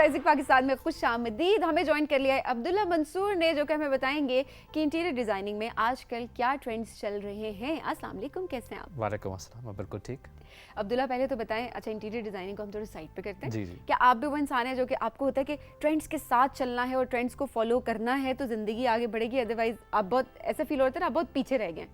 आइज़िक पाकिस्तान में खुशामदीद। हमें ज्वाइन कर लिया है अब्दुल्ला मंसूर ने, जो कि हमें बताएंगे कि इंटीरियर डिज़ाइनिंग में आजकल क्या ट्रेंड्स चल रहे हैं। अस्सलाम वालेकुम, कैसे हैं आप? वालेकुम अस्सलाम, मैं बिल्कुल ठीक। अब्दुल्ला पहले तो बताएं, अच्छा इंटीरियर डिज़ाइनिंग को हम थोड़ी साइड पे करते हैं। जी जी। क्या आप भी वो इंसान है जो कि आपको होता है कि ट्रेंड्स के साथ चलना है और ट्रेंड्स को फॉलो करना है तो ज़िंदगी आगे बढ़ेगी, अदरवाइज आप बहुत ऐसा फील होता है ना आप बहुत पीछे रह गए?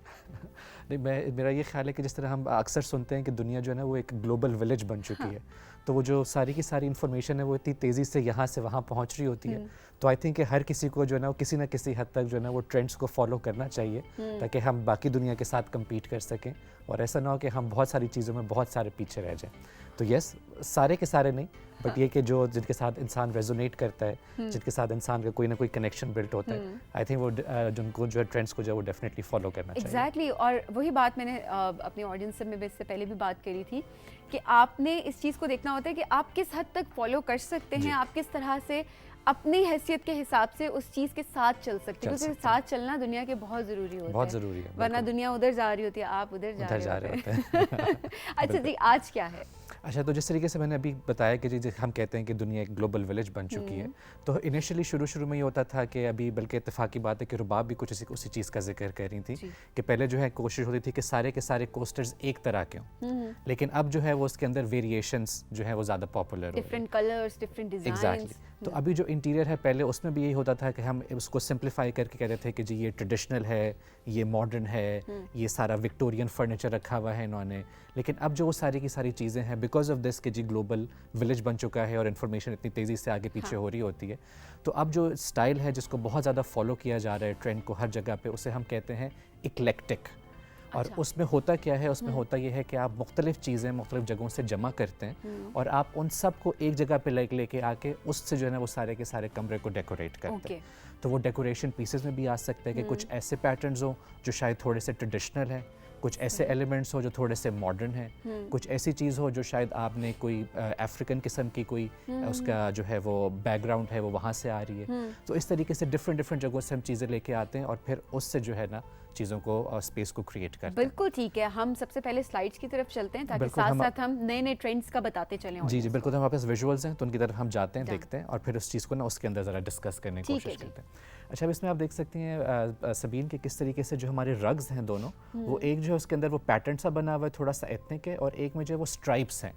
नहीं, मेरा ये ख्याल है कि जिस तरह हम अक्सर सुनते हैं कि दुनिया जो है ना वो एक ग्लोबल विलेज बन चुकी है, तो वो जो सारी की सारी इन्फॉर्मेशन है वो इतनी तेज़ी से यहाँ से वहाँ पहुँच रही होती है। तो आई थिंक कि हर किसी को जो है ना वो किसी ना किसी हद तक जो है ना वो ट्रेंड्स को फॉलो करना चाहिए ताकि हम बाकी दुनिया के साथ कम्पीट कर सकें और ऐसा ना हो कि हम बहुत सारी चीज़ों में बहुत सारे पीछे रह जाएं। तो यस, सारे के सारे नहीं, बट ये कि जो जिनके साथ इंसान रेजोनेट करता है, जिनके साथ इंसान का कोई ना कोई कनेक्शन बिल्ट होता है, आई थिंक वो जिनको जो है ट्रेंड्स को जो है वो डेफिनेटली फॉलो करना चाहिए। एग्जैक्टली और वही बात मैंने अपनी ऑडियंस से मैं इससे पहले भी बात करी थी कि आपने इस चीज़ को देखना होता है कि आप किस हद तक फॉलो कर सकते हैं, आप किस तरह से अपनी हैसियत के हिसाब से उस चीज़ के साथ चल सकते हैं, क्योंकि साथ चलना दुनिया के बहुत ज़रूरी होता है। बहुत ज़रूरी है, वरना दुनिया उधर जा रही होती है, आप उधर जा रहे होते हैं। अच्छा जी, आज क्या है? अच्छा, तो जिस तरीके से मैंने अभी बताया कि जी हम कहते हैं कि दुनिया एक ग्लोबल विलेज बन चुकी है, तो इनिशियली शुरू में ये होता था कि अभी बल्कि इत्तेफाकी बात है कि रुबाब भी कुछ उसी चीज़ का जिक्र कर रही थी कि पहले जो है कोशिश होती थी कि सारे के सारे कोस्टर्स एक तरह के हों, लेकिन अब जो है वो उसके अंदर वेरिएशंस जो है वो ज़्यादा पॉपुलर हो, different colours, different designs. Exactly. तो अभी जो इंटीरियर है पहले उसमें भी यही होता था कि हम उसको सिंप्लीफाई करके कहते थे कि जी ये ट्रेडिशनल है, ये मॉडर्न है, ये सारा विक्टोरियन फर्नीचर रखा हुआ है इन्होंने, लेकिन अब जो वो सारी की सारी चीज़ें हैं बिकॉज ऑफ दिस कि जी ग्लोबल विलेज बन चुका है और इन्फॉर्मेशन इतनी तेज़ी से आगे पीछे हो रही होती है, तो अब जो स्टाइल है जिसको बहुत ज़्यादा फॉलो किया जा रहा है ट्रेंड को हर जगह पे, उसे हम कहते हैं इक्लेक्टिक। और उसमें होता क्या है, उसमें होता ये है कि आप मुख्तलिफ चीज़ें मुख्तलिफ जगहों से जमा करते हैं और आप उन सब को एक जगह पे लेके आके उससे जो है ना वो सारे के सारे कमरे को डेकोरेट करते हैं। तो वो डेकोरेशन पीसेस में भी आ सकते हैं कि कुछ ऐसे पैटर्न्स हो जो शायद थोड़े से ट्रेडिशनल हैं, कुछ ऐसे एलिमेंट्स हो जो थोड़े से मॉडर्न हैं, कुछ ऐसी चीज़ हो जो शायद आपने कोई अफ्रीकन किस्म की कोई उसका जो है वो बैकग्राउंड है वो वहाँ से आ रही है। तो इस तरीके से डिफरेंट जगहों से हम चीज़ें लेके आते हैं और फिर उससे जो है ना चीज़ों को और स्पेस को क्रिएट करते हैं। बिल्कुल ठीक है, हम सबसे पहले स्लाइड्स की तरफ चलते हैं ताकि साथ साथ हम नए ट्रेंड्स का बताते चलें। जी बिल्कुल, तो हमारे पास विजुअल्स हैं तो उनकी तरफ हम जाते हैं, देखते हैं और फिर उस चीज़ को ना उसके अंदर ज़रा डिस्कस करने की कोशिश करते हैं। अच्छा, अब इसमें आप देख सकती हैं सबीन के किस तरीके से जो हमारे रग्स हैं दोनों, वो एक जो है उसके अंदर वो पैटर्न सा बना हुआ है थोड़ा सा एथनिक है और एक में जो है वो स्ट्राइप्स हैं।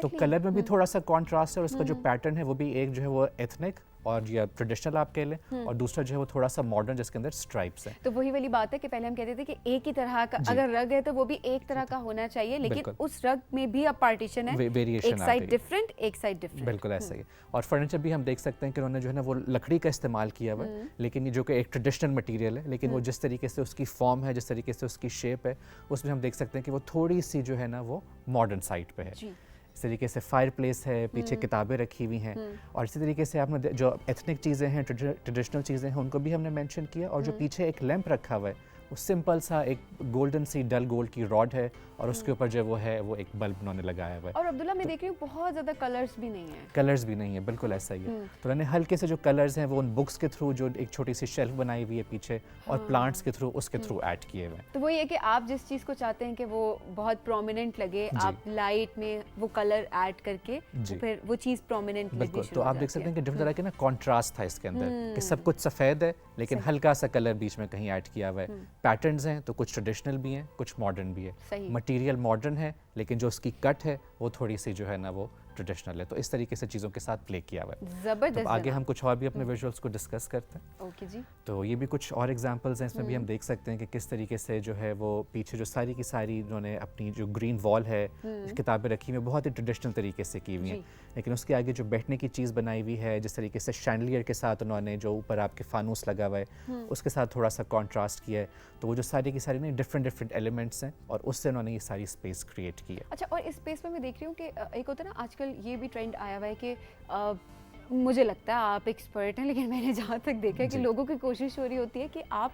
तो कलर में भी थोड़ा सा कॉन्ट्रास्ट है और उसका जो पैटर्न है वो भी एक जो है वो एथनिक और या ट्रेडिशनल आप कह लें और दूसरा जो है वो थोड़ा सा मॉडर्न जिसके अंदर स्ट्राइप्स हैं। तो वही वाली बात है कि पहले हम कहते थे कि एक ही तरह का अगर रग है तो वो भी एक तरह का होना चाहिए, लेकिन उस रग में भी अब पार्टीशन है, वेरिएशन, एक साइड डिफरेंट एक साइड डिफरेंट। बिल्कुल ऐसा ही। और फर्नीचर भी हम देख सकते हैं कि उन्होंने जो है ना वो लकड़ी का इस्तेमाल किया हुआ है, लेकिन ये जो कि एक ट्रेडिशनल मटीरियल है, लेकिन वो जिस तरीके से उसकी फॉर्म है, जिस तरीके से उसकी शेप है, उसमें हम देख सकते हैं कि वो थोड़ी सी जो है ना वो मॉडर्न साइड पे है। इस तरीके से फायर प्लेस है, पीछे किताबें रखी हुई हैं और इसी तरीके से आपने जो एथनिक चीज़ें हैं, ट्रेडिशनल चीज़ें हैं, उनको भी हमने मेंशन किया। और जो पीछे एक लैंप रखा हुआ है वो सिंपल सा एक गोल्डन सी डल गोल्ड की रॉड है और उसके ऊपर जो वो है वो एक बल्ब उन्होंने लगाया हुआ है। और अब्दुल्ला मैं देख रही हूँ बहुत ज़्यादा कलर्स भी नहीं है। कलर्स भी नहीं है, बिल्कुल ऐसा ही है। तो उन्होंने हल्के से जो कलर्स हैं वो उन बुक्स के थ्रू, जो एक छोटी सी शेल्फ बनाई हुई है पीछे, और प्लांट्स के थ्रू उसके थ्रू ऐड किए हुए हैं। तो वो ये कि आप जिस चीज़ को चाहते हैं कि वो बहुत प्रोमिनेंट लगे, आप लाइट में वो कलर ऐड करके फिर वो चीज़ प्रोमिनेंट लगनी शुरू हो जाती है। तो आप देख सकते हैं कि डिफरेंट तरह के ना कॉन्ट्रास्ट था इसके अंदर कि सब कुछ सफ़ेद है लेकिन हल्का सा कलर बीच में कहीं ऐड किया हुआ है। पैटर्न्स हैं तो कुछ ट्रेडिशनल भी हैं, कुछ मॉडर्न भी है। मटेरियल मॉडर्न है लेकिन जो उसकी कट है वो थोड़ी सी जो है ना वो ट्रेडिशनल है। तो इस तरीके से चीज़ों के साथ प्ले किया हुआ है। ज़बरदस्त। तो आगे हम कुछ और भी अपने विजुअल्स को डिस्कस करते हैं। ओके जी। तो ये भी कुछ और एग्जांपल्स हैं, इसमें भी हम देख सकते हैं कि किस तरीके से जो है वो पीछे जो सारी की सारी उन्होंने अपनी जो ग्रीन वॉल है, किताबें रखी हुई बहुत ही ट्रेडिशनल तरीके से की हुई हैं, लेकिन उसके आगे जो बैठने की चीज़ बनाई हुई है, जिस तरीके से शैंडलियर के साथ उन्होंने जो ऊपर आपके फानूस लगा हुआ है उसके साथ थोड़ा सा कॉन्ट्रास्ट किया है। तो वो जो सारी की सारी ना डिफरेंट एलिमेंट्स हैं और उससे उन्होंने ये सारी स्पेस क्रिएट की है। अच्छा, और इस स्पेस में मैं देख रही हूँ कि एक होता है ना आजकल ये भी ट्रेंड आया हुआ है कि मुझे लगता है आप एक्सपर्ट हैं, लेकिन मैंने जहाँ तक देखा है कि लोगों की कोशिश हो रही होती है कि आप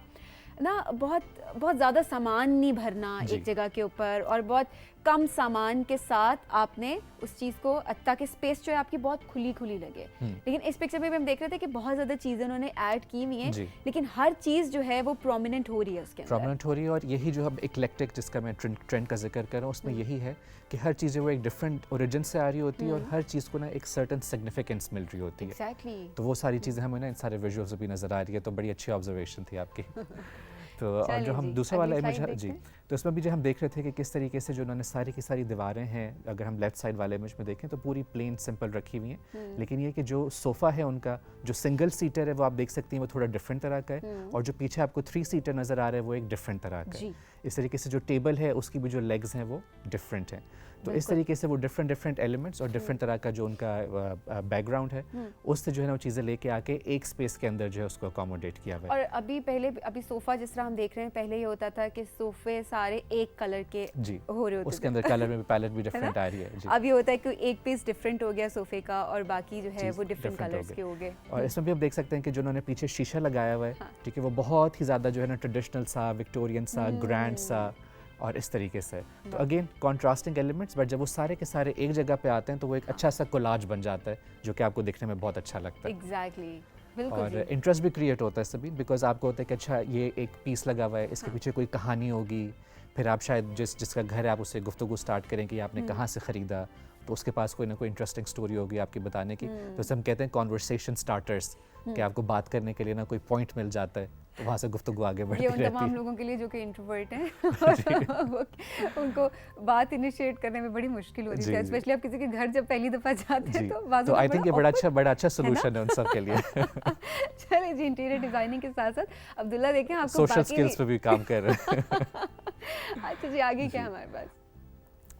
ना बहुत ज़्यादा सामान नहीं भरना एक जगह के ऊपर और बहुत कम सामान के साथ आपने उस चीज़ को, ताकि स्पेस जो है आपकी बहुत खुली खुली लगे। लेकिन इस पिक्चर में भी हम देख रहे थे कि बहुत ज़्यादा चीज़ें उन्होंने ऐड की हुई हैं, लेकिन हर चीज़ जो है वो प्रोमिनेंट हो रही है उसके अंदर। प्रोमिनेंट हो रही है, और यही जो हम इक्लेक्टिक जिसका मैं ट्रेंड का जिक्र कर रहा हूँ, उसमें यही है कि हर चीज़ें वो एक डिफरेंट ओरिजिन से आ रही होती है, और हर चीज़ को ना एक सर्टन सिग्निफिकेंस मिल रही होती है। Exactly. तो वो सारी चीज़ें हमें ना इन सारे विजुअल्स भी नज़र आ रही है, तो बड़ी अच्छी ऑब्जर्वेशन थी आपकी। तो और जो हम दूसरा वाला इमेज है जी, तो इसमें भी जो हम देख रहे थे कि किस तरीके से जो उन्होंने सारी की सारी दीवारें हैं, अगर हम लेफ्ट साइड वाले इमेज में देखें तो पूरी प्लेन सिंपल रखी हुई हैं, लेकिन ये कि जो सोफ़ा है उनका जो सिंगल सीटर है वो आप देख सकती हैं वो थोड़ा डिफरेंट तरह का है, और जो पीछे आपको 3 सीटर नज़र आ रहा है वो एक डिफरेंट तरह का है। इस तरीके से जो टेबल है उसकी भी जो लेग्स हैं वो डिफरेंट हैं। तो इस तरीके से वो डिफरेंट एलिमेंट्स और डिफरेंट तरह का जो उनका बैकग्राउंड है, उससे जो है ना वो चीज़ें लेके आके एक स्पेस के अंदर जो है उसको अकोमोडेट किया हुआ है। और अभी सोफ़ा जिस तरह हम देख रहे हैं, पहले ये होता था कि सोफ़े सारे एक कलर के जी हो रहे होते उसके अंदर कलर में भी पैलेट भी डिफरेंट आ रही है जी। अब ये होता है कि एक पीस डिफरेंट हो गया सोफ़े का और बाकी जो है वो डिफरेंट कलर्स के हो गए। और इसमें भी आप देख सकते हैं कि जो उन्होंने पीछे शीशा लगाया हुआ है, ठीक है, वो बहुत ही ज़्यादा जो है ना ट्रेडिशनल सा, विक्टोरियन सा, ग्रैंड सा और इस तरीके से। तो अगेन कॉन्ट्रास्टिंग एलिमेंट्स, बट जब वो सारे के सारे एक जगह पे आते हैं तो वो एक अच्छा सा कोलाज बन जाता है, जो कि आपको देखने में बहुत अच्छा लगता है। एग्जैक्टली, और इंटरेस्ट भी क्रिएट होता है सभी, बिकॉज आपको होता है कि अच्छा ये एक पीस लगा हुआ है, इसके पीछे कोई कहानी होगी, फिर आप शायद जिसका घर है आप उससे गुफ्तगू स्टार्ट करें कि आपने कहाँ से ख़रीदा, तो उसके पास कोई ना कोई इंटरेस्टिंग स्टोरी होगी आपकी बताने की। तो जैसे हम कहते हैं कॉन्वर्सेशन स्टार्टर्स, कि आपको बात करने के लिए ना कोई पॉइंट मिल जाता है, तो वहाँ से गुफ्तगू आगे बढ़ती रहती है। ये उन तमाम लोगों के लिए जो कि इंट्रोवर्ट हैं उनको बात इनिशिएट करने में बड़ी मुश्किल होती है, स्पेशली आप किसी के घर जब पहली दफ़ा जाते हैं तो आई थिंक ये बड़ा अच्छा सोल्यूशन है उन सब के लिए। चलिए जी, इंटीरियर डिजाइनिंग के साथ साथ अब्दुल्ला देखें आपको सोशल स्किल्स पे भी काम कर रहे हैं। अच्छा जी, आगे क्या हमारे पास?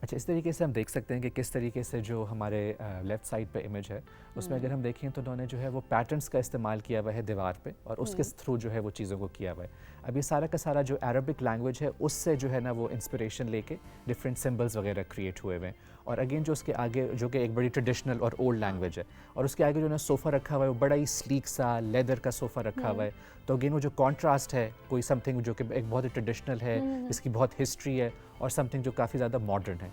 अच्छा, इस तरीके से हम देख सकते हैं कि किस तरीके से जो हमारे लेफ़्ट साइड पे इमेज है उसमें अगर हम देखें तो उन्होंने जो है वो पैटर्न्स का इस्तेमाल किया हुआ है दीवार पे, और उसके थ्रू जो है वो चीज़ों को किया हुआ है। अब ये सारा का सारा जो अरबिक लैंग्वेज है उससे जो है ना वो इंस्पिरेशन लेके डिफरेंट सिंबल्स वगैरह क्रिएट हुए हुए हैं। और अगेन जो उसके आगे जो कि एक बड़ी ट्रेडिशनल और ओल्ड लैंग्वेज है, और उसके आगे जो ना सोफ़ा रखा हुआ है वो बड़ा ही स्लीक सा लेदर का सोफ़ा रखा हुआ है। तो अगेन वो जो कॉन्ट्रास्ट है, कोई समथिंग जो कि एक बहुत ही ट्रेडिशनल है, इसकी बहुत हिस्ट्री है, और समथिंग जो काफ़ी ज़्यादा मॉडर्न है।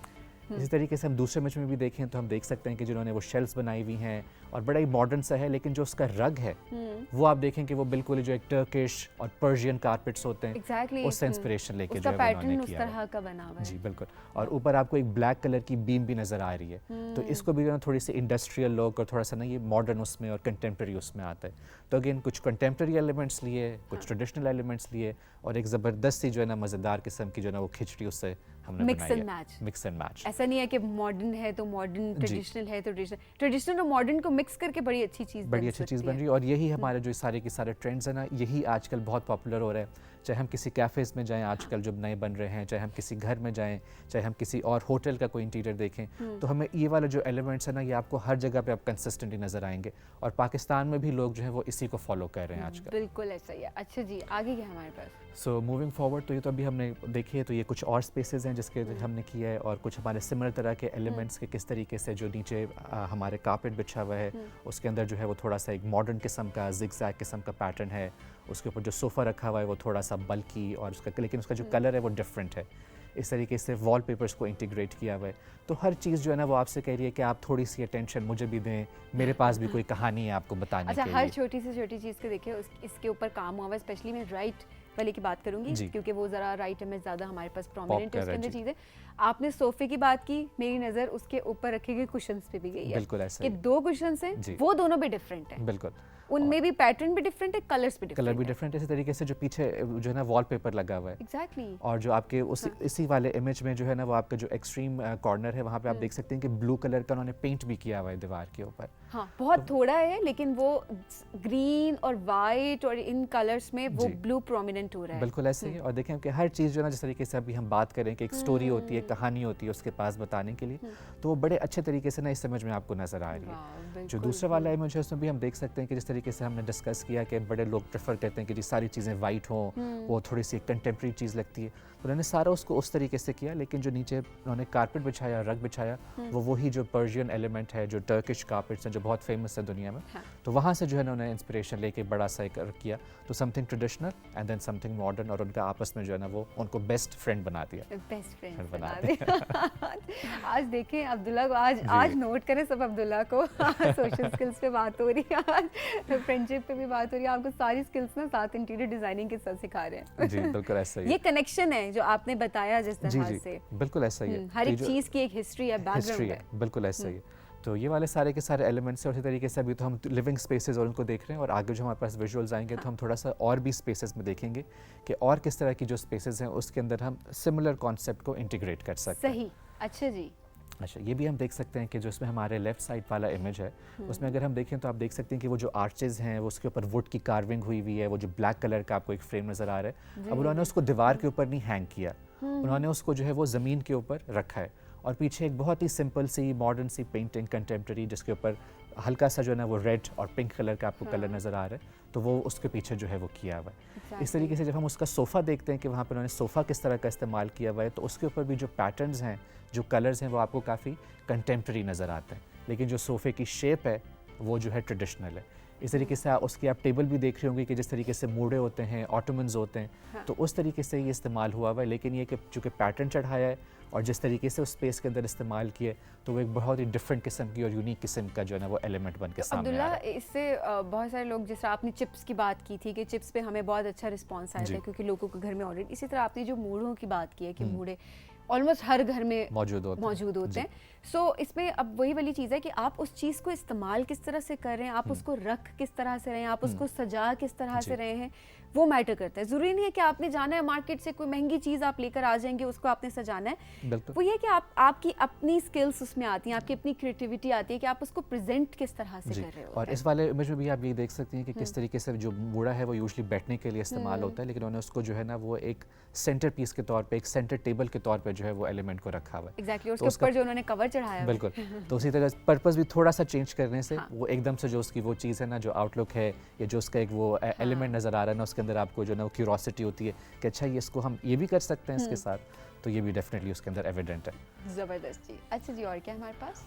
इसी तरीके से हम दूसरे इमेज में भी देखें तो हम देख सकते हैं कि जिन्होंने वो शेल्फ्स बनाई हुई हैं और बड़ा ही मॉडर्न सा है, लेकिन जो उसका रग है वो आप देखें कि वो बिल्कुल जो एक टर्किश और पर्शियन कारपेट्स होते हैं उससे इंस्पिरेशन लेके जो है उन्होंने किया है। उस तरह का बना हुआ है जी बिल्कुल। और ऊपर आपको एक ब्लैक कलर की बीम भी नज़र आ रही है, तो इसको भी थोड़ी सी इंडस्ट्रियल लुक और थोड़ा सा ना ये मॉडर्न उसमें और कंटेम्प्रेरी उसमें आता है। तो अगेन कुछ कंटेम्प्रेरी एलिमेंट्स लिए, कुछ ट्रेडिशनल एलिमेंट्स लिए, और एक ज़बरदस्त सी जो है ना मज़ेदार किस्म की जो है ना वो खिचड़ी उससे हमने मिक्स एंड मैच। ऐसा नहीं है कि मॉडर्न है तो मॉडर्न, ट्रेडिशनल है तो ट्रेडिशनल और मॉडर्न को मिक्स करके बड़ी अच्छी चीज़ बन रही है। और यही हमारे जो सारे के सारे ट्रेंड्स है ना, यही आजकल बहुत पॉपुलर हो रहा है। चाहे हम किसी कैफ़ेज़ में जाएं आजकल जो नए बन रहे हैं, चाहे हम किसी घर में जाएं, चाहे हम किसी और होटल का कोई इंटीरियर देखें, तो हमें ये वाला जो एलिमेंट्स है ना ये आपको हर जगह पे आप कंसिस्टेंटली नज़र आएंगे। और पाकिस्तान में भी लोग जो है वो इसी को फॉलो कर रहे हैं आजकल। बिल्कुल ऐसा ही है। अच्छा जी, आगे क्या हमारे पास? सो मूविंग फॉरवर्ड, तो ये तो अभी हमने देखिए तो ये कुछ और स्पेसेस हैं जिसके हमने किया है, और कुछ हमारे सिमिलर तरह के एलिमेंट्स के किस तरीके से जो नीचे हमारे कारपेट बिछा हुआ है उसके अंदर जो है वो थोड़ा सा एक मॉडर्न किस्म का जिगजैग किस्म का पैटर्न है। उसके ऊपर जो सोफ़ा रखा हुआ है वो थोड़ा सा बल्कि और उसका, लेकिन उसका जो कलर है वो डिफरेंट है। इस तरीके से वॉलपेपर्स को इंटीग्रेट किया हुआ है। तो हर चीज़ जो है ना वो आपसे कह रही है कि आप थोड़ी सी अटेंशन मुझे भी दें, मेरे पास भी कोई कहानी है आपको बताने के लिए। हर छोटी से छोटी चीज़ को देखिए इसके ऊपर काम हुआ है। स्पेशली मैं राइट वाले की बात करूंगी क्योंकि वो ज़रा राइट में ज़्यादा हमारे पास प्रोमिनेंट है उसके अंदर चीज़ें। आपने सोफ़े की बात की, मेरी नज़र उसके ऊपर रखे गए कुशन्स पे भी गई है। बिल्कुल ऐसा कि 2 कुशन्स हैं, वो दोनों भी डिफरेंट हैं। बिल्कुल, उनमें भी पैटर्न भी डिफरेंट है, कलर्स भी डिफरेंट है। इसी तरीके से जो पीछे जो है ना वॉलपेपर लगा हुआ है, एग्जैक्टली, और जो आपके इसी वाले इमेज में जो है ना वो आपका जो एक्सट्रीम कॉर्नर है वहाँ पे आप देख सकते हैं कि ब्लू कलर का उन्होंने पेंट भी किया हुआ है दीवार के ऊपर। हाँ, बहुत थोड़ा है लेकिन वो ग्रीन और वाइट और इन कलर्स में वो ब्लू प्रोमिनेंट हो रहा है। बिल्कुल ऐसे ही। और देखें कि हर चीज़ जो है ना जिस तरीके से अभी हम बात करें कि एक स्टोरी होती है, कहानी होती है उसके पास बताने के लिए, तो वो बड़े अच्छे तरीके से ना इस इमेज में आपको नज़र आ रही है। जो दूसरा वाला इमेज है उसमें भी हम देख सकते हैं कि जिस तरीके से हमने डिस्कस किया कि बड़े लोग प्रेफर करते हैं कि जी सारी चीज़ें वाइट हों, वो थोड़ी सी कंटेम्प्रेरी चीज़ लगती है, तो उन्होंने सारा उसको उस तरीके से किया। लेकिन जो नीचे उन्होंने कारपेट बिछाया, रग बिछाया, वो वही जो पर्शियन एलिमेंट है, जो टर्किश कारपेट्स हैं जो बहुत फेमस है दुनिया में, तो वहाँ से जो है ना उन्होंने इंस्पिरेशन लेके बड़ा सा एक किया, तो something traditional and then something modern, और उनका आपस में जो है ना वो उनको बेस्ट फ्रेंड बना दिया। बेस्ट फ्रेंड बना आज देखें अब्दुल्ला को, आज नोट करें सब अब्दुल्ला को। सोशल स्किल्स पे बात हो रही है, आज फ्रेंडशिप पे भी बात हो रही है, आपको सारी स्किल्स ना साथ इंटीरियर डिजाइनिंग के साथ सिखा रहे हैं। जी बिल्कुल ऐसा ही ये कनेक्शन है जो आपने बताया जिस तरह से, बिल्कुल ऐसा ही है। हर एक चीज़ की एक हिस्ट्री है, बैकग्राउंड है, बिल्कुल ऐसा ही है। तो ये वाले सारे के सारे एलिमेंट्स हैं, और इसी तरीके से अभी तो हम लिविंग स्पेसेस और उनको देख रहे हैं, और आगे जो हमारे पास विजुअल्स आएंगे तो हम थोड़ा सा और भी स्पेसेस में देखेंगे कि और किस तरह की जो स्पेसेस हैं उसके अंदर हम सिमिलर कॉन्सेप्ट को इंटीग्रेट कर सकते हैं। सही, अच्छा जी। अच्छा, ये भी हम देख सकते हैं कि जो इसमें हमारे लेफ्ट साइड वाला इमेज है उसमें अगर हम देखें तो आप देख सकते हैं कि वो जो आर्चेज हैं वो उसके ऊपर वुड की कार्विंग हुई हुई है, वो जो ब्लैक कलर का आपको एक फ्रेम नज़र आ रहा है। अब उन्होंने उसको दीवार के ऊपर नहीं हैंग किया, उन्होंने उसको जो है वो ज़मीन के ऊपर रखा है, और पीछे एक बहुत ही सिंपल सी मॉडर्न सी पेंटिंग कंटेम्प्रेरी जिसके ऊपर हल्का सा जो है ना वो रेड और पिंक कलर का आपको कलर नज़र आ रहा है, तो वो उसके पीछे जो है वो किया हुआ है। इस तरीके से जब हम उसका सोफ़ा देखते हैं कि वहाँ पर उन्होंने सोफ़ा किस तरह का इस्तेमाल किया हुआ है, तो उसके ऊपर भी जो पैटर्न्स हैं, जो कलर्स हैं, वो आपको काफ़ी कंटेम्प्रेरी नज़र आते हैं, लेकिन जो सोफ़े की शेप है वो जो है ट्रेडिशनल है। इस तरीके से उसकी आप टेबल भी देख रहे होंगे कि जिस तरीके से मूड़े होते हैं, ऑटोमन्स होते हैं, तो उस तरीके से ये इस्तेमाल हुआ हुआ है, लेकिन ये कि चूँकि पैटर्न चढ़ाया है और जिस तरीके से उस स्पेस के अंदर इस्तेमाल किए, तो वो एक बहुत ही डिफरेंट किस्म की और यूनिक किस्म का जो है ना वो एलिमेंट बन के सामने आ रहा है। इससे बहुत सारे लोग, जैसे आपने चिप्स की बात की थी कि चिप्स पे हमें बहुत अच्छा रिस्पांस आया था क्योंकि लोगों के घर में ऑलरेडी, इसी तरह आपने जो मूढ़ों की बात की है कि मूढ़े ऑलमोस्ट हर घर में मौजूद होते हैं। सो इसमें अब वही वाली चीज़ है कि आप उस चीज़ को इस्तेमाल किस तरह से कर रहे हैं, आप उसको रख किस तरह से रहे हैं, आप उसको सजा किस तरह से रहे हैं, वो मैटर करता है। ज़रूरी नहीं है कि आपने जाना है मार्केट से कोई महंगी चीज़ आप लेकर आ जाएंगे, उसको आपने सजाना है। वो ये कि आपकी अपनी स्किल्स उसमें आती हैं, आपकी अपनी क्रिएटिविटी आती है कि आप उसको प्रेजेंट किस तरह से कर रहे हो। और इस वाले इमेज में भी आप ये देख सकती हैं कि किस तरीके से जो मूड़ा है वो यूजुअली बैठने के लिए इस्तेमाल होता है, लेकिन उन्होंने उसको जो है ना वो एक सेंटर पीस के तौर पे, एक सेंटर टेबल के तौर पे जो है वो एलिमेंट को रखा हुआ है। एग्जैक्टली, उसके ऊपर जो उन्होंने कवर चढ़ाया है। बिल्कुल, तो उसी तरह पर्पस भी थोड़ा सा चेंज करने से वो एकदम से जो उसकी वो चीज़ है ना, जो आउटलुक है या जो उसका एक वो एलिमेंट नज़र आ रहा है ना, उसके अंदर आपको जो ना वो क्यूरोसिटी होती है कि अच्छा ये इसको हम ये भी कर सकते हैं इसके साथ, तो ये भी डेफिनेटली उसके अंदर एविडेंट है। ज़बरदस्त जी। अच्छा जी, और क्या हमारे पास?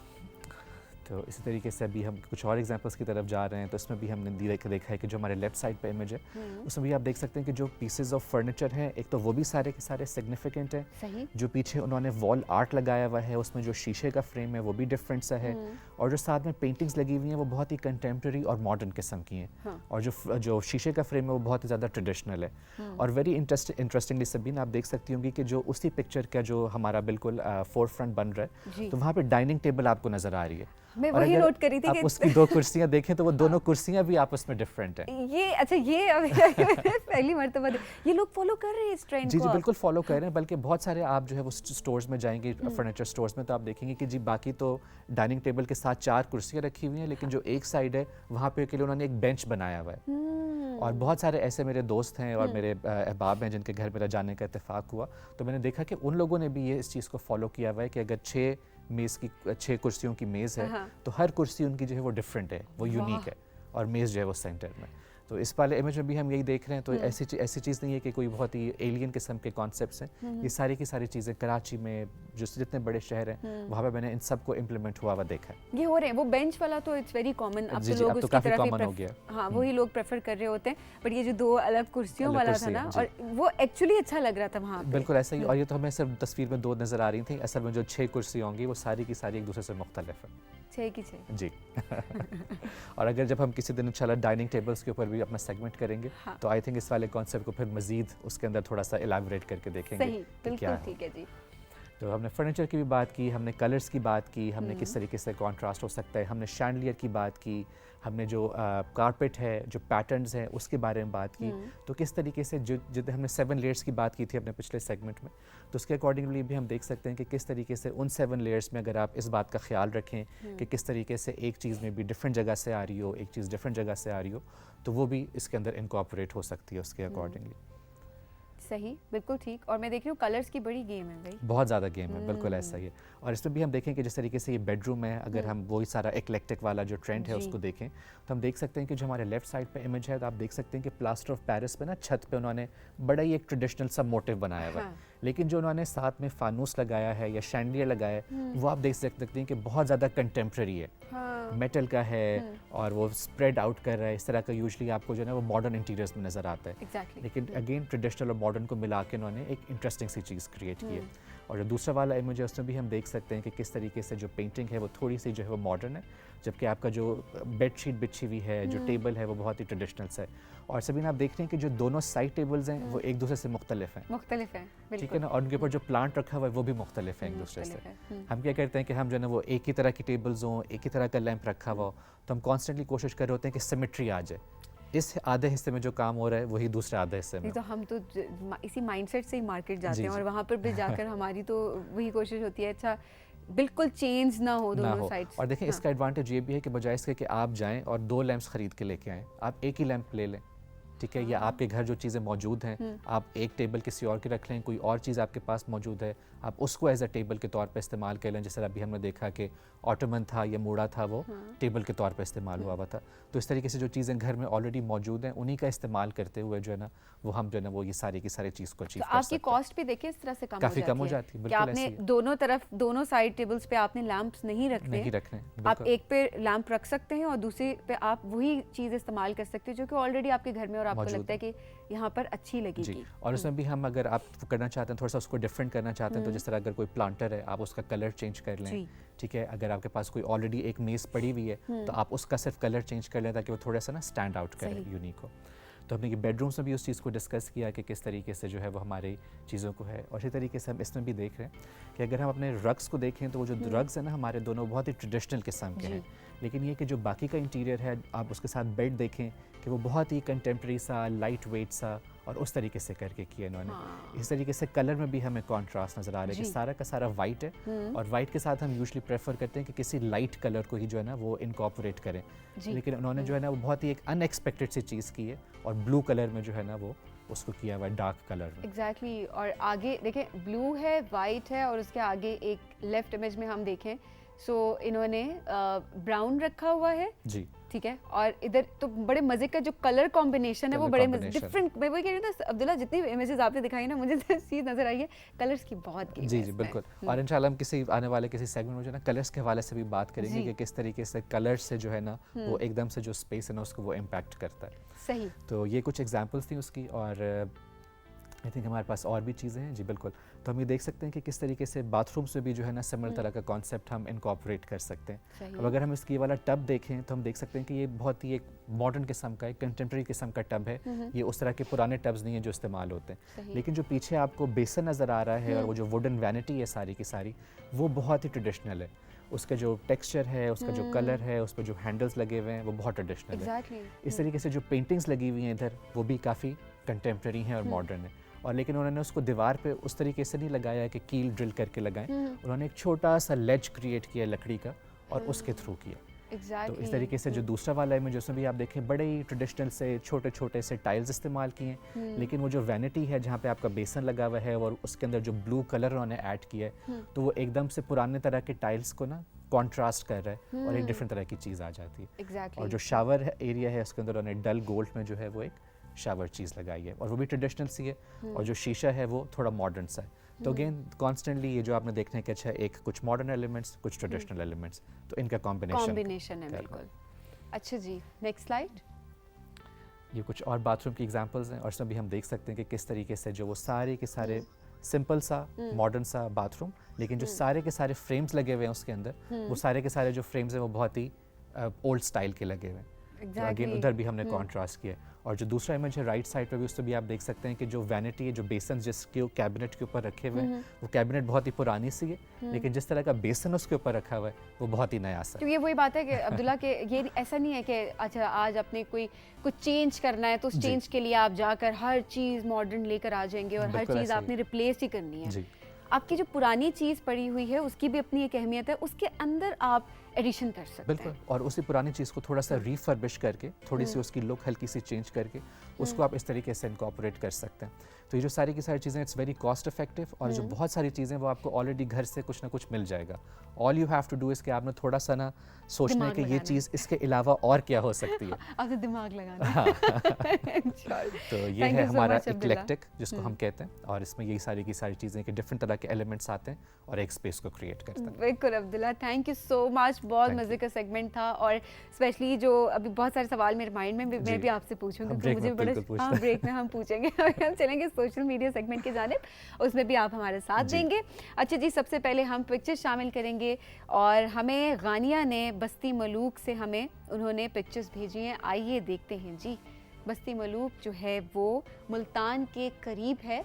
तो इसी तरीके से अभी हम कुछ और एग्जांपल्स की तरफ जा रहे हैं, तो इसमें भी हमने देखा है कि जो हमारे लेफ्ट साइड पे इमेज है उसमें भी आप देख सकते हैं कि जो पीसेस ऑफ फर्नीचर हैं, एक तो वो भी सारे के सारे सिग्निफिकेंट हैं। सही। जो पीछे उन्होंने वॉल आर्ट लगाया हुआ है उसमें जो शीशे का फ्रेम है वो भी डिफरेंट सा है, और जो साथ में पेंटिंग्स लगी हुई हैं वो बहुत ही कंटेम्प्रेरी और मॉडर्न किस्म की हैं, और जो शीशे का फ्रेम है वो बहुत ही ज़्यादा ट्रेडिशनल है। और वेरी इंटरेस्टिंगली सबीन आप देख सकती होंगी कि जो उसी पिक्चर का जो हमारा बिल्कुल फोर फ्रंट बन रहा है, तो वहाँ पर डाइनिंग टेबल आपको नज़र आ रही है। मैं वही नोट करी थी आप उसकी दो कुर्सियां देखें तो वो दोनों कुर्सियां भी आपस में डिफरेंट हैं। ये अच्छा, ये पहली मर्तबा ये लोग फॉलो कर रहे हैं इस ट्रेंड को। जी बिल्कुल फॉलो कर रहे हैं, बल्कि बहुत सारे आप जो है वो स्टोर्स में जाएंगे, फर्नीचर स्टोर्स में, तो आप देखेंगे कि जी बाकी तो डाइनिंग टेबल के साथ 4 कुर्सियां रखी हुई हैं, लेकिन जो एक साइड है वहाँ पे के लिए उन्होंने एक बेंच बनाया हुआ है। और बहुत सारे ऐसे मेरे दोस्त हैं और मेरे अहबाब हैं जिनके घर मेरा जाने का इत्तेफाक हुआ, तो मैंने देखा कि उन लोगों ने भी ये इस चीज़ को फॉलो किया हुआ है कि अगर 6 कुर्सियों की मेज़ है तो हर कुर्सी उनकी जो है वो डिफरेंट है, वो यूनिक है, और मेज़ जो है वो सेंटर में। तो इस वाले इमेज में भी हम यही देख रहे हैं, तो ऐसी चीज़ नहीं है कि कोई बहुत ही एलियन किस्म के कॉन्सेप्ट्स हैं। ये सारी की सारी चीज़ें कराची में जो जितने बड़े शहर हैं वहाँ पे मैंने इन सबको इम्प्लीमेंट हुआ हुआ देखा है। ये हो रहे हैं, वो बेंच वाला तो इट्स वेरी कॉमन, अब तो लोग उसकी तरफ कॉमन हो गया। हाँ, वही लोग प्रेफर कर रहे होते हैं, बट ये जो 2 अलग कुर्सियों वाला था ना, और वो एक्चुअली अच्छा लग रहा था वहाँ पे। बिल्कुल ऐसा ही, और ये तो हमें सिर्फ तस्वीर में 2 नज़र आ रही थी, असल में जो 6 कुर्सी होंगी वो सारी की सारी एक दूसरे से मुख्तलिफ है। 6 की 6 जी। और अगर जब हम किसी दिन इंशाल्लाह डाइनिंग टेबल्स के ऊपर भी अपना सेगमेंट करेंगे, तो आई थिंक इस वाले कॉन्सेप्ट को फिर मजीद उसके अंदर थोड़ा सा एलाबोरेट करके देखेंगे। सही, बिल्कुल ठीक है जी। तो हमने फर्नीचर की भी बात की, हमने कलर्स की बात की, हमने किस तरीके से कॉन्ट्रास्ट हो सकता है, हमने शैंडलियर की बात की, हमने जो कारपेट है, जो पैटर्न्स हैं उसके बारे में बात की। तो किस तरीके से जितने हमने 7 लेयर्स की बात की थी अपने पिछले सेगमेंट में, तो उसके अकॉर्डिंगली भी हम देख सकते हैं कि किस तरीके से उन 7 लेयर्स में अगर आप इस बात का ख्याल रखें कि किस तरीके से एक चीज़ में भी डिफरेंट जगह से आ रही हो, एक चीज़ डिफरेंट जगह से आ रही हो, तो वो भी इसके अंदर इनकॉर्पोरेट हो सकती है उसके अकॉर्डिंगली। सही, बिल्कुल ठीक। और मैं देख रही हूँ कलर्स की बड़ी गेम है भाई, बहुत ज़्यादा गेम है, बिल्कुल ऐसा ही है। और इसमें भी हम देखें कि जिस तरीके से ये बेडरूम है, अगर हम वही सारा एक्लेक्टिक वाला जो ट्रेंड है उसको देखें, तो हम देख सकते हैं कि जो हमारे लेफ्ट साइड पे इमेज है, तो आप देख सकते हैं कि प्लास्टर ऑफ पेरिस पे ना छत पे उन्होंने बड़ा ही एक ट्रेडिशनल सा मोटिव बनाया हुआ है, लेकिन जो उन्होंने साथ में फानूस लगाया है या शैंडलियर लगाया है, वो आप देख सकते हैं कि बहुत ज़्यादा कंटेम्प्रेरी है, मेटल का है, और वो स्प्रेड आउट कर रहा है। इस तरह का यूजुअली आपको जो है ना वो मॉडर्न इंटीरियर्स में नज़र आता है, लेकिन अगेन ट्रेडिशनल और मॉडर्न को मिला के उन्होंने एक इंटरेस्टिंग सी चीज़ क्रिएट की है। और जो दूसरा वाला इमेज है उसमें भी हम देख सकते हैं कि किस तरीके से जो पेंटिंग है वो थोड़ी सी जो है वो मॉडर्न है, जबकि आपका जो बेडशीट बिछी हुई है, जो टेबल है वो बहुत ही ट्रेडिशनल सा है। और सभी आप देख रहे हैं कि जो दोनों साइड टेबल्स हैं वो एक दूसरे से मुख्तलिफ हैं, ठीक है ना, और उनके ऊपर जो प्लांट रखा हुआ है वो भी मुख्तलिफ है एक दूसरे से। हम क्या करते हैं कि हम जो है ना वो एक ही तरह की टेबल्स हों, एक ही तरह का लैंप रखा हुआ हो, तो हम कॉन्स्टेंटली कोशिश कर रहे होते हैं कि सिमेट्री आ जाए, इस आधे हिस्से में जो काम हो रहा है वही दूसरे आधे हिस्से में। तो हम तो इसी माइंडसेट से ही मार्केट जाते हैं और वहाँ पर भी जाकर हमारी तो वही कोशिश होती है अच्छा बिल्कुल चेंज ना हो दोनों साइड्स। और देखें इसका एडवांटेज ये भी है कि बजाय इसके कि आप जाएं और 2 लैंप्स खरीद के लेके आएं, आप एक ही लैंप ले लें, ठीक है, या आपके घर जो चीज़ें मौजूद हैं आप एक टेबल किसी और की रख लें, कोई और चीज़ आपके पास मौजूद है आप उसको एज अ टेबल के तौर पे इस्तेमाल कर लें। जैसे अभी हमने देखा कि ऑटोमन था या मूड़ा था वो टेबल के तौर पे इस्तेमाल हुआ था। तो इस तरीके से जो चीज़ें घर में ऑलरेडी मौजूद हैं उन्हीं का इस्तेमाल करते हुए जो है ना वो हम जो है ना वो ये सारी की सारी चीज़ को अचीव कर सकते हैं। आपकी कॉस्ट भी देखिए इस तरह से काफ़ी कम हो जाती है। बिल्कुल आपने दोनों तरफ दोनों साइड टेबल्स पे आपने लैंप्स नहीं रखने, आप एक पे लैंप रख सकते हैं और दूसरे पे आप वही चीज़ इस्तेमाल कर सकते हैं जो कि ऑलरेडी आपके घर में और आपको लगता है कि यहाँ पर अच्छी लगेगी। और उसमें भी हम अगर आप करना चाहते हैं थोड़ा सा उसको डिफरेंट करना चाहते हैं तो जिस तरह अगर कोई प्लांटर है आप उसका कलर चेंज कर लें, ठीक है, अगर आपके पास कोई ऑलरेडी एक मेज़ पड़ी हुई है तो आप उसका सिर्फ कलर चेंज कर लें ताकि वो थोड़ा सा ना स्टैंड आउट करे, यूनिक हो। तो हमने ये बेडरूम्स में भी उस चीज़ को डिस्कस किया कि किस तरीके से जो है वो हमारी चीज़ों को है। और इसी तरीके से हम इसमें भी देख रहे हैं कि अगर हम अपने रग्स को देखें तो वो जो रग्स है ना हमारे दोनों बहुत ही ट्रेडिशनल किस्म के हैं, लेकिन ये कि जो बाकी का इंटीरियर है आप उसके साथ बेड देखें कि वो बहुत ही कंटेम्प्रेरी सा, लाइट वेट सा और उस तरीके से करके किया इन्होंने। इस तरीके से कलर में भी हमें कॉन्ट्रास्ट नज़र आ रहा है कि सारा का सारा वाइट है और वाइट के साथ हम यूजुअली प्रेफर करते हैं कि किसी लाइट कलर को ही जो है ना वो इनकॉर्पोरेट करें, लेकिन उन्होंने जो है ना वो बहुत ही एक अनएक्सपेक्टेड सी चीज़ की है और ब्लू कलर में जो है ना वो उसको किया हुआ है, डार्क कलर में। एग्जैक्टली और आगे देखें ब्लू है, वाइट है और उसके आगे एक लेफ्ट इमेज में हम देखें सो इन्होंने ब्राउन रखा हुआ है जी, ठीक है, और इधर तो बड़े मजे का जो कलर कॉम्बिनेशन है वो बड़े डिफरेंट। मैं वही कह रही हूँ ना अब्दुल्ला जितनी इमेजेस आपने दिखाई ना मुझे चीज़ नजर आई है कलर्स की बहुत गेम जी बिल्कुल। और इंशाल्लाह हम किसी आने वाले किसी सेगमेंट में जो है ना कलर्स के हवाले से भी बात करेंगे कि किस तरीके से कलर से जो है ना वो एकदम से जो स्पेस है ना उसको वो इम्पैक्ट करता है। सही। तो ये कुछ एग्जांपल्स थी उसकी और आई थिंक हमारे पास और भी चीज़ें हैं जी बिल्कुल। तो हम ये देख सकते हैं कि किस तरीके से बाथरूम्स में भी जो है ना सिमिलर तरह का कॉन्सेप्ट हम इनकॉर्पोरेट कर सकते हैं। अब अगर हम इसकी वाला टब देखें तो हम देख सकते हैं कि ये बहुत ही एक मॉडर्न किस्म का एक कंटेम्प्रेरी किस्म का टब है, ये उस तरह के पुराने टब्स नहीं है जो इस्तेमाल होते हैं। लेकिन जो पीछे आपको बेसन नज़र आ रहा है और वो जो वुडन वैनिटी है सारी की सारी वो बहुत ही ट्रेडिशनल है। उसका जो टेक्सचर है, उसका जो कलर है, उस पर जो हैंडल्स लगे हुए हैं वो बहुत ट्रेडिशनल है। इस तरीके से जो पेंटिंग्स लगी हुई हैं इधर वो भी काफ़ी कंटेम्प्रेरी हैं और मॉडर्न है। और लेकिन उन्होंने उसको दीवार पे उस तरीके से नहीं लगाया कि कील ड्रिल करके लगाएं, उन्होंने एक छोटा सा लेज क्रिएट किया लकड़ी का और उसके थ्रू किया। तो इस तरीके से जो दूसरा वाला इमेज उसमें भी आप देखें बड़े ही ट्रेडिशनल से छोटे छोटे से टाइल्स इस्तेमाल किए हैं, लेकिन वो जो वैनिटी है जहाँ पे आपका बेसन लगा हुआ है और उसके अंदर जो ब्लू कलर उन्होंने ऐड किया है तो वो एकदम से पुराने तरह के टाइल्स को ना कॉन्ट्रास्ट कर रहा है और एक डिफरेंट तरह की चीज़ आ जाती है। और जो शावर एरिया है उसके अंदर उन्होंने डल गोल्ड में जो है वो एक शावर चीज़ लगाई है और वो भी ट्रेडिशनल सी है और जो शीशा है वो थोड़ा मॉडर्न सा है। तो अगेन कॉन्स्टेंटली ये जो आपने देखने के अच्छा एक कुछ मॉडर्न एलिमेंट्स कुछ ट्रेडिशनल एलिमेंट्स तो इनका कॉम्बिनेशन है बिल्कुल। अच्छा जी नेक्स्ट स्लाइड। ये कुछ और बाथरूम की एग्जांपल्स हैं और इसमें भी हम देख सकते हैं कि किस तरीके से जो वो सारे के सारे सिंपल सा मॉडर्न सा बाथरूम, लेकिन जो सारे के सारे फ्रेम्स लगे हुए हैं उसके अंदर वो सारे के सारे जो फ्रेम्स हैं वो बहुत ही ओल्ड स्टाइल के लगे हुए हैं। तो अगेन उधर भी हमने कॉन्ट्रास्ट किया। और जो दूसरा इमेज है राइट साइड पे भी उसमें भी आप देख सकते हैं कि जो वैनिटी है जो बेसन जिसके कैबिनेट के ऊपर रखे हुए हैं वो कैबिनेट बहुत ही पुरानी सी है, लेकिन जिस तरह का बेसन उसके ऊपर रखा हुआ है वो बहुत ही नया सा। तो ये वही बात है कि अब्दुल्ला के ये ऐसा नहीं है कि अच्छा आज आपने कोई कुछ चेंज करना है तो उस चेंज के लिए आप जाकर हर चीज़ मॉडर्न लेकर आ जाएंगे और हर चीज़ आपने रिप्लेस ही करनी है। आपकी जो पुरानी चीज़ पड़ी हुई है उसकी भी अपनी एक अहमियत है, उसके अंदर आप एडिशन कर सकते हैं। बिल्कुल। और उसी पुरानी चीज़ को थोड़ा सा रिफर्बिश करके थोड़ी सी उसकी लुक हल्की सी चेंज करके उसको आप इस तरीके से इनकॉर्पोरेट कर सकते हैं। तो ये जो सारी की सारी चीज़ें इट्स वेरी कॉस्ट इफेक्टिव और जो बहुत सारी चीज़ें वो आपको ऑलरेडी घर से कुछ ना कुछ मिल जाएगा। All you have to do is कि आपने थोड़ा सा ना सोचना है कि ये चीज़ इसके अलावा और क्या हो सकती है। आपसे दिमाग लगाना। तो ये है हमारा इक्लेक्टिक जिसको हम कहते हैं और इसमें यही सारी की सारी चीज़ें कि डिफरेंट तरह के एलिमेंट्स आते हैं और एक स्पेस को क्रिएट करते हैं। बिल्कुल Abdullah, thank you so much. बहुत मज़े का सेगमेंट था, और स्पेशली जो अभी बहुत सारे सवाल मेरे माइंड में मैं भी आपसे पूछूंगी, तो मुझे बड़े ब्रेक में हम पूछेंगे। हम चलेंगे सोशल मीडिया सेगमेंट की जानिब, उसमें भी आप हमारे साथ देंगे। अच्छा जी, सबसे पहले हम पिक्चर शामिल करेंगे, और हमें गानिया ने बस्ती मलूक से हमें उन्होंने पिक्चर्स भेजी हैं, आइए देखते हैं जी। बस्ती मलूक जो है वो मुल्तान के करीब है,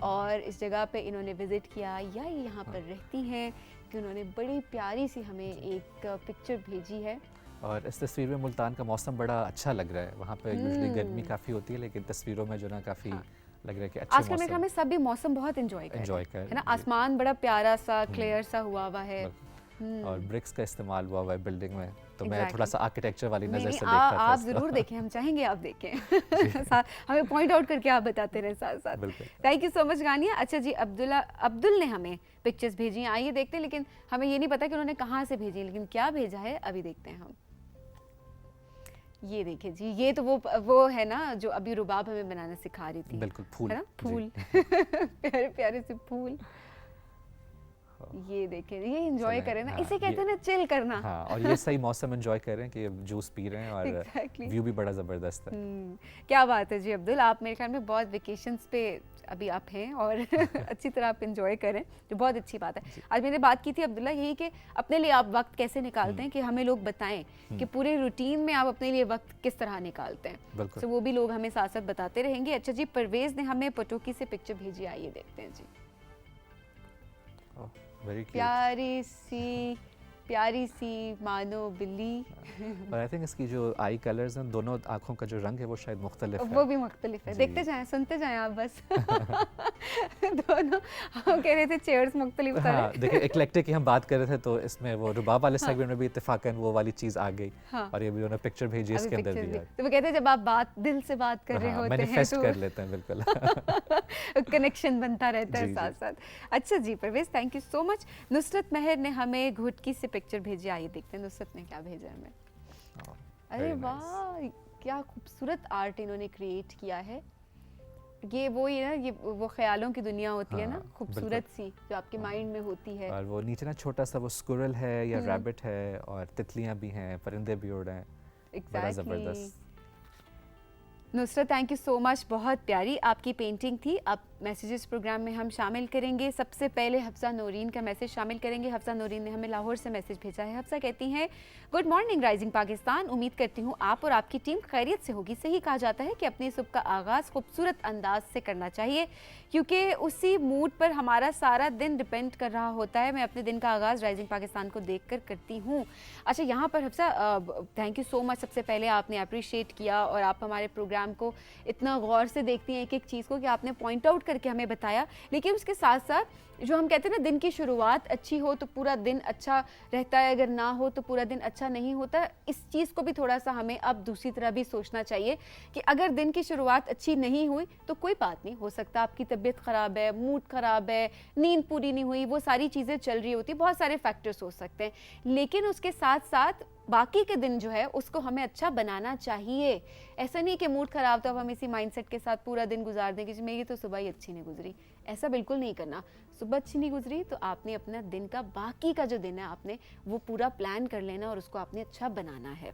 और इस जगह पे इन्होंने विज़िट किया या ये यहाँ पर रहती हैं, कि उन्होंने बड़ी प्यारी सी हमें एक पिक्चर भेजी है। और इस तस्वीर में मुल्तान का मौसम बड़ा अच्छा लग रहा है। वहाँ पे यूजुअली गर्मी काफ़ी होती है, लेकिन तस्वीरों में जो ना काफ़ी लग रहा है कि अच्छा आजकल मेरे ख्याल में सब भी मौसम बहुत एंजॉय कर है ना, आसमान बड़ा प्यारा सा क्लियर सा हुआ है, और ब्रिक्स का इस्तेमाल हुआ है बिल्डिंग में, तो मैं थोड़ा सा आर्किटेक्चर वाली नज़र से देख रहा रहा था। आप ज़रूर देखें, हम चाहेंगे आप देखें। हमें पॉइंट आउट करके आप बताते रहे साथ साथ। Thank you so much Ghania. अच्छा जी, अब्दुल ने हमें पिक्चर्स भेजी हैं, आइए देखते हैं, लेकिन हमें ये नहीं पता कि उन्होंने कहाँ से भेजी, लेकिन क्या भेजा है अभी देखते हैं हम। ये देखिए जी, ये तो वो है ना जो अभी रुबाब हमें बनाना सिखा रही थी। बिल्कुल, फूल है ना, फूल प्यारे प्यारे से फूल। ये देखें, ये एंजॉय करें ना, इसे कहते हैं ना चिल करना। हाँ, और ये सही मौसम एंजॉय कर रहे हैं कि जूस पी रहे हैं, और व्यू भी बड़ा ज़बरदस्त है। क्या बात है जी अब्दुल, आप मेरे ख्याल में बहुत वेकेशंस पे अभी आप हैं, और अच्छी तरह आप एंजॉय करें, जो बहुत अच्छी बात है। आज मैंने बात की थी अब्दुल्ला यही कि अपने लिए आप वक्त कैसे निकालते हैं, कि हमें लोग बताएं कि पूरे रूटीन में आप अपने लिए वक्त किस तरह निकालते हैं, तो वो भी लोग हमें साथ साथ बताते रहेंगे। अच्छा जी, परवेज़ ने हमें पटोकी से पिक्चर भेजी, आइए देखते हैं जी। प्यारी सी मानो बिल्ली। और आई थिंक इसकी जो आई कलर्स हैं, दोनों आँखों का जो रंग है वो शायद मुख्तलिफ है। वो भी मुख्तलिफ है, देखते जाएं, सुनते जाएं आप बस। दोनों हम कह रहे थे चेयर्स मुख्तलिफ हैं। हाँ, देखिए इक्लेक्टिक की हम बात कर रहे थे, तो इसमें वो रुबाब वाले सेगमेंट में भी इत्तेफाकन वो वाली चीज़ आ गई, और ये भी उन्होंने पिक्चर भेजी, इसके अंदर भी है। तो वो कहते हैं जब आप दिल से बात कर रहे होते हैं मैनिफेस्ट कर लेते हैं, बिल्कुल कनेक्शन बनता रहता है साथ साथ। अच्छा जी Parvez, thank you so much. Nusrat Mehar ने हमें घुटकी से पिक्चर भेजी, आइए देखते हैं नुसरत ने क्या भेजा हमें। अरे वाह, क्या खूबसूरत आर्ट इन्होंने क्रिएट किया है। ये वो ही ना, ये वो ख्यालों की दुनिया होती है ना, खूबसूरत सी, जो आपके माइंड में होती है। और वो नीचे ना छोटा सा वो स्क्विरल है या रैबिट है, और तितलियां भी हैं, परिंदे भी उड़ रहे हैं। बड़ा ज़बरदस्त। Nusrat, thank you so much, बहुत प्यारी आपकी पेंटिंग थी। अब मैसेजेस प्रोग्राम में हम शामिल करेंगे। सबसे पहले हफ्सा नूरीन का मैसेज शामिल करेंगे। हफ्सा नूरीन ने हमें लाहौर से मैसेज भेजा है। हफ्सा कहती हैं, गुड मॉर्निंग राइजिंग पाकिस्तान, उम्मीद करती हूँ आप और आपकी टीम खैरियत से होगी। सही कहा जाता है कि अपनी सुबह का आगाज़ खूबसूरत अंदाज से करना चाहिए, क्योंकि उसी मूड पर हमारा सारा दिन डिपेंड कर रहा होता है। मैं अपने दिन का आगाज़ राइजिंग पाकिस्तान को देख कर करती हूँ। अच्छा, यहाँ पर Hafsa thank you so much, सबसे पहले आपने अप्रिशिएट किया, और आप हमारे प्रोग्राम को इतना गौर से देखती हैं एक एक चीज़ को, कि आपने पॉइंट आउट करके हमें बताया। लेकिन उसके साथ साथ जो हम कहते हैं ना, दिन की शुरुआत अच्छी हो तो पूरा दिन अच्छा रहता है, अगर ना हो तो पूरा दिन अच्छा नहीं होता। इस चीज़ को भी थोड़ा सा हमें अब दूसरी तरह भी सोचना चाहिए, कि अगर दिन की शुरुआत अच्छी नहीं हुई तो कोई बात नहीं, हो सकता आपकी तबीयत ख़राब है, मूड ख़राब है, नींद पूरी नहीं हुई, वो सारी चीज़ें चल रही होती, बहुत सारे फैक्टर्स हो सकते हैं। लेकिन उसके साथ साथ बाकी के दिन जो है उसको हमें अच्छा बनाना चाहिए। ऐसा नहीं कि मूड ख़राब तो अब हम इसी माइंडसेट के साथ पूरा दिन गुजार दें कि मेरी तो सुबह ही अच्छी नहीं गुजरी। ऐसा बिल्कुल नहीं करना। सुबह अच्छी नहीं गुजरी तो आपने अपना दिन का बाकी का जो दिन है आपने वो पूरा प्लान कर लेना, और उसको आपने अच्छा बनाना है।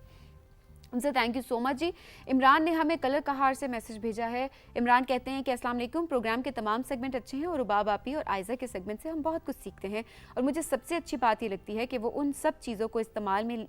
उनसे थैंक यू सो मच जी। इमरान ने हमें कलर कहार से मैसेज भेजा है। इमरान कहते हैं कि अस्सलाम वालेकुम, प्रोग्राम के तमाम सेगमेंट अच्छे हैं, और रुबाब आपी और आयज़ा के सेगमेंट से हम बहुत कुछ सीखते हैं, और मुझे सबसे अच्छी बात ये लगती है कि वो उन सब चीज़ों को इस्तेमाल में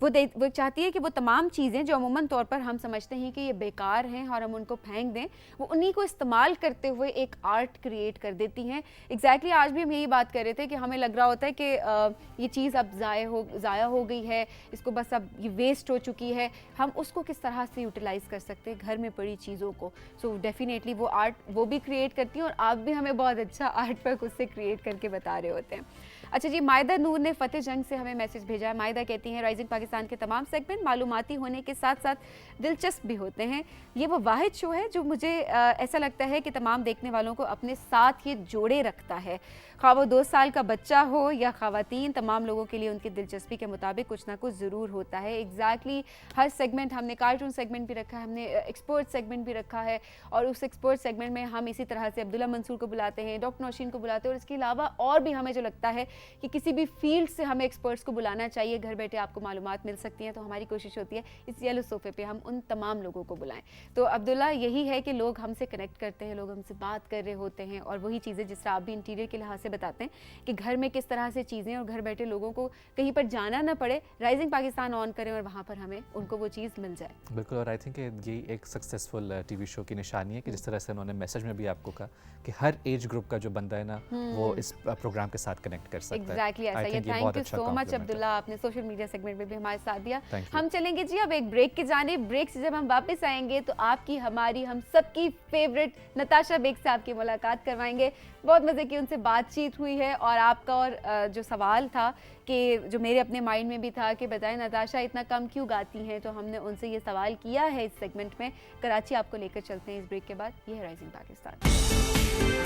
वो चाहती है कि वो तमाम चीज़ें जो अमूमन तौर पर हम समझते हैं कि ये बेकार हैं और हम उनको फेंक दें, वो उन्हीं को इस्तेमाल करते हुए एक आर्ट क्रिएट कर देती हैं। एग्जैक्टली आज भी हम यही बात कर रहे थे कि हमें लग रहा होता है कि ये चीज़ अब ज़ाया हो गई है, इसको बस अब ये वेस्ट हो चुकी है, हम उसको किस तरह से यूटिलाइज़ कर सकते हैं घर में पड़ी चीज़ों को। सो डेफिनेटली वो आर्ट वो भी क्रिएट करती हैं, और आप भी हमें बहुत अच्छा आर्ट वर्क उससे क्रिएट करके बता रहे होते हैं। अच्छा जी, मायदा नूर ने फ़तेह जंग से हमें मैसेज भेजा है। मायदा कहती हैं, राइजिंग पाकिस्तान के तमाम सेगमेंट मालूमाती होने के साथ साथ दिलचस्प भी होते हैं। ये वो वाहिद शो है जो मुझे ऐसा लगता है कि तमाम देखने वालों को अपने साथ ये जोड़े रखता है। खा वो 2 साल का बच्चा हो या ख़वातीन, तमाम लोगों के लिए उनकी दिलचस्पी के मुताबिक कुछ ना कुछ ज़रूर होता है। एग्जैक्टली हर सेगमेंट, हमने कार्टून सेगमेंट भी रखा है, हमने एक्सपर्ट सेगमेंट भी रखा है, और उस एक्सपर्ट सेगमेंट में हम इसी तरह से अब्दुल्ला मंसूर को बुलाते हैं, डॉक्टर नौशीन को बुलाते हैं, और इसके अलावा और भी हमें जो लगता है कि किसी भी फील्ड से हमें एक्सपर्ट्स को बुलाना चाहिए, घर बैठे आपको मालूमात मिल सकती हैं, तो हमारी कोशिश होती है इस येलो सोफे पे हम उन तमाम लोगों को बुलाएं। तो अब्दुल्ला, यही है कि लोग हमसे कनेक्ट करते हैं, लोग हमसे बात कर रहे होते हैं, और वही चीज़ें जिस तरह आप भी इंटीरियर के लिहाज से बताते हैं कि घर में किस तरह से चीज़ें, और घर बैठे लोगों को कहीं पर जाना ना पड़े, राइजिंग पाकिस्तान ऑन करें और वहाँ पर हमें उनको वो चीज़ मिल जाए। बिल्कुल, और आई थिंक ये एक सक्सेसफुल टीवी शो की निशानी है कि जिस तरह से उन्होंने मैसेज में भी आपको कहा कि हर एज ग्रुप का जो बंदा है ना वो इस प्रोग्राम के साथ कनेक्ट कर सकता है। एग्जैक्टली ऐसा ही है। Thank you so much Abdullah, आपने सोशल मीडिया सेगमेंट में भी हमारे साथ दिया। हम चलेंगे जी अब एक ब्रेक की जानिब। ब्रेक से जब हम वापस आएंगे तो आपकी, हमारी, हम सबकी फेवरेट नताशा बेग से आपकी मुलाकात करवाएंगे। बहुत मज़े की उनसे बातचीत हुई है, और आपका और जो सवाल था कि जो मेरे अपने माइंड में भी था कि बताएं नताशा इतना कम क्यों गाती हैं, तो हमने उनसे ये सवाल किया है इस सेगमेंट में। कराची आपको लेकर चलते हैं इस ब्रेक के बाद। ये है राइजिंग पाकिस्तान।